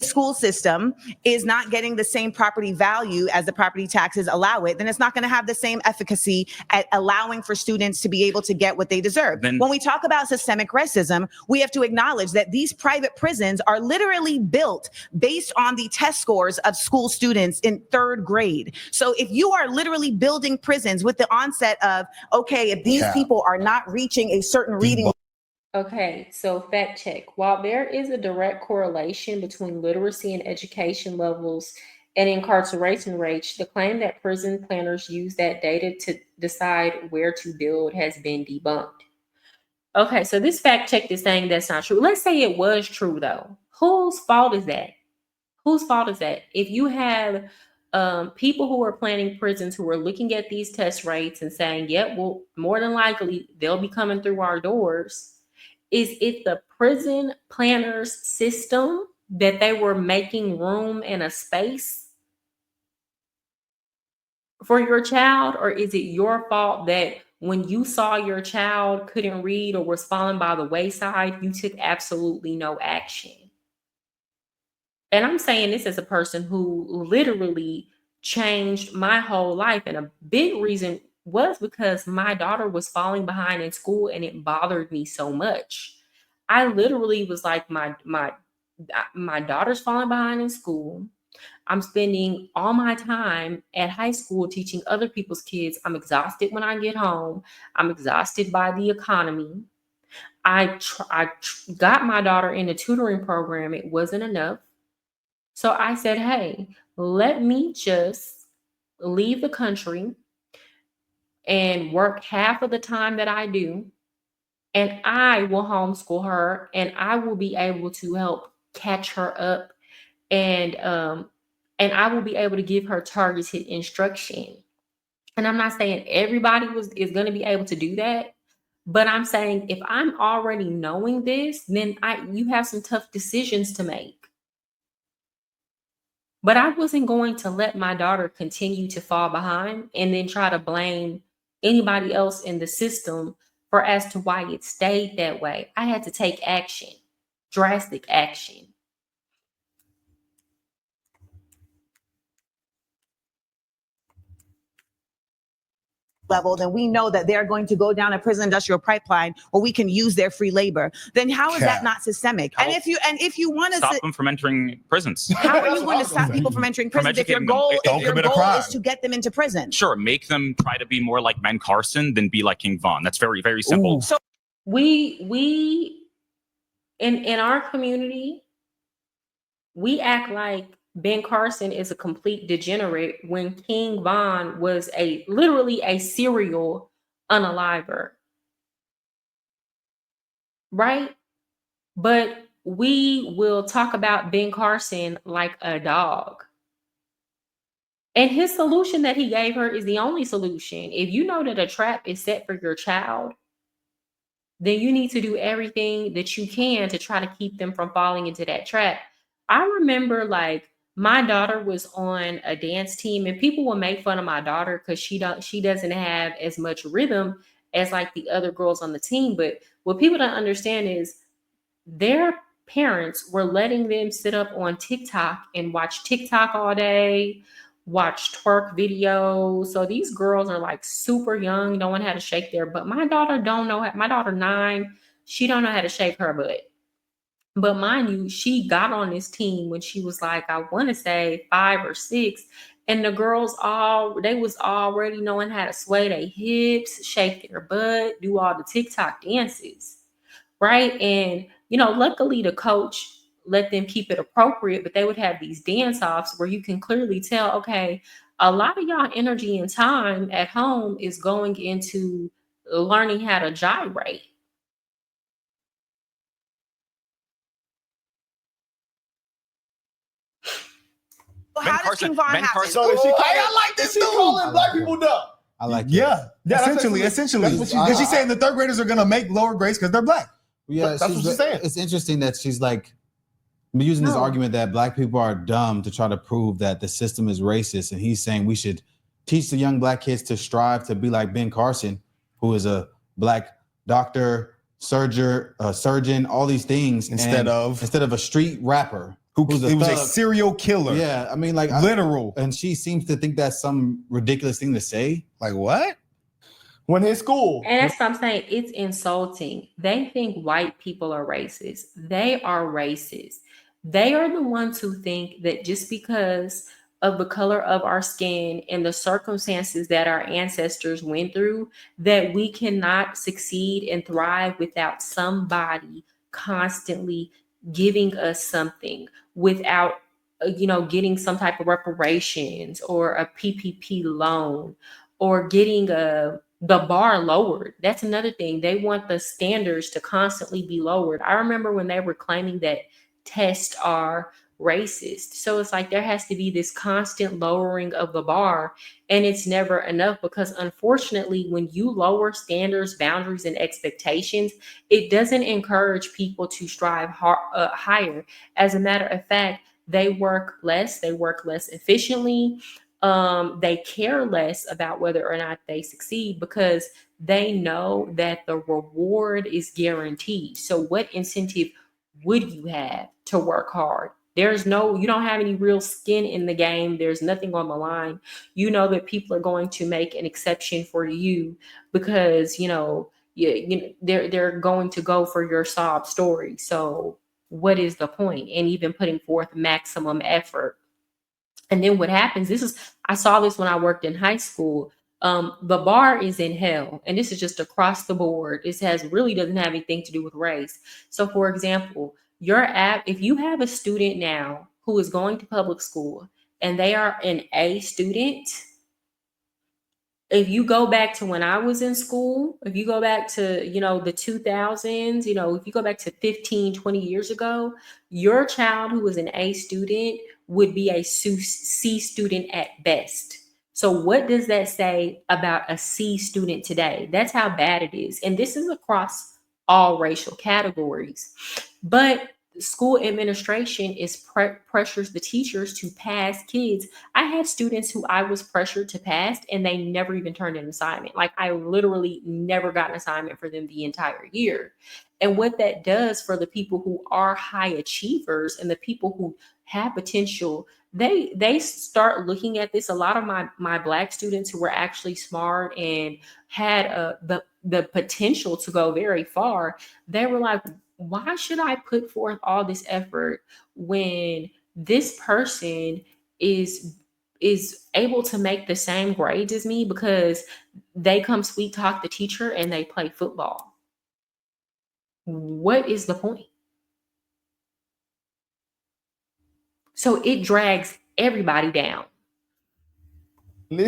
school system is not getting the same property value as the property taxes allow it, then it's not going to have the same efficacy at allowing for students to be able to get what they deserve. When we talk about systemic racism, we have to acknowledge that these private prisons are literally built based on the test scores of school students in 3rd grade. So if you are literally building prisons with the onset of, okay, if these people are not reaching a certain reading. Okay, so fact check. While there is a direct correlation between literacy and education levels and incarceration rates, the claim that prison planners use that data to decide where to build has been debunked. Okay, so this fact check is saying that's not true. Let's say it was true, though. Whose fault is that? Whose fault is that? If you have people who are planning prisons who are looking at these test rates and saying, yep, well, more than likely they'll be coming through our doors. Is it the prison planners system that they were making room and a space for your child? Or is it your fault that when you saw your child couldn't read or was falling by the wayside, you took absolutely no action? And I'm saying this as a person who literally changed my whole life. And a big reason was because my daughter was falling behind in school and it bothered me so much. I literally was like, my daughter's falling behind in school. I'm spending all my time at high school teaching other people's kids. I'm exhausted when I get home. I'm exhausted by the economy. I got my daughter in a tutoring program. It wasn't enough. So I said, hey, let me just leave the country and work half of the time that I do, and I will homeschool her, and I will be able to help catch her up, and I will be able to give her targeted instruction. And I'm not saying everybody is going to be able to do that, but I'm saying if I'm already knowing this, then you have some tough decisions to make. But I wasn't going to let my daughter continue to fall behind and then try to blame anybody else in the system for as to why it stayed that way. I had to take action, drastic action. Level, then we know that they're going to go down a prison industrial pipeline where we can use their free labor. Then how is that not systemic? And if you want to stop them from entering prisons, how are you going to stop people from entering prisons if your goal is to get them into prison? Sure, make them try to be more like Ben Carson than be like King Von. That's very, very simple. Ooh. So we in our community, we act like Ben Carson is a complete degenerate when King Von was literally a serial unaliver. Right? But we will talk about Ben Carson like a dog. And his solution that he gave her is the only solution. If you know that a trap is set for your child, then you need to do everything that you can to try to keep them from falling into that trap. I remember my daughter was on a dance team and people will make fun of my daughter because she doesn't have as much rhythm as like the other girls on the team. But what people don't understand is their parents were letting them sit up on TikTok and watch TikTok all day, watch twerk videos. So these girls are like super young, don't know how to shake their butt. My daughter 9, she don't know how to shake her butt. But mind you, she got on this team when she was like, I want to say 5 or 6. And the girls they was already knowing how to sway their hips, shake their butt, do all the TikTok dances. Right. And, luckily the coach let them keep it appropriate, but they would have these dance offs where you can clearly tell, okay, a lot of y'all energy and time at home is going into learning how to gyrate. How does King Von happen? So I like this dude. Calling black people dumb. I like it. Yeah, essentially. Because she's saying the 3rd graders are going to make lower grades because they're black. Yeah, that's what she's saying. It's interesting that she's like using this argument that black people are dumb to try to prove that the system is racist. And he's saying we should teach the young black kids to strive to be like Ben Carson, who is a black doctor, surgeon, all these things. Instead of a street rapper. who's It was a thug. serial killer. Yeah, I mean, like Literal. and she seems to think that's some ridiculous thing to say. Like what? When his school. And that's what I'm saying. It's insulting. They think white people are racist. They are racist. They are the ones who think that just because of the color of our skin and the circumstances that our ancestors went through, that we cannot succeed and thrive without somebody constantly giving us something, without getting some type of reparations or a PPP loan, or getting the bar lowered. That's another thing. They want the standards to constantly be lowered. I remember when they were claiming that tests are racist. So it's like there has to be this constant lowering of the bar, and it's never enough, because unfortunately, when you lower standards, boundaries, and expectations, it doesn't encourage people to strive higher. As a matter of fact, they work less efficiently. They care less about whether or not they succeed, because they know that the reward is guaranteed. So what incentive would you have to work hard? You don't have any real skin in the game. There's nothing on the line. You know that people are going to make an exception for you because, they're going to go for your sob story. So what is the point in even putting forth maximum effort? And then what happens, I saw this when I worked in high school. The bar is in hell, and this is just across the board. This really doesn't have anything to do with race. So for example, if you have a student now who is going to public school and they are an A student, if you go back to when I was in school, if you go back to, the 2000s, if you go back to 15, 20 years ago, your child who was an A student would be a C student at best. So what does that say about a C student today? That's how bad it is. And this is across all racial categories. But school administration pressures the teachers to pass kids. I had students who I was pressured to pass, and they never even turned an assignment. Like, I literally never got an assignment for them the entire year. And what that does for the people who are high achievers and the people who have potential, they start looking at this. A lot of my Black students who were actually smart and had the potential to go very far, they were like, why should I put forth all this effort when this person is able to make the same grades as me because they come sweet talk the teacher and they play football? What is the point? So it drags everybody down.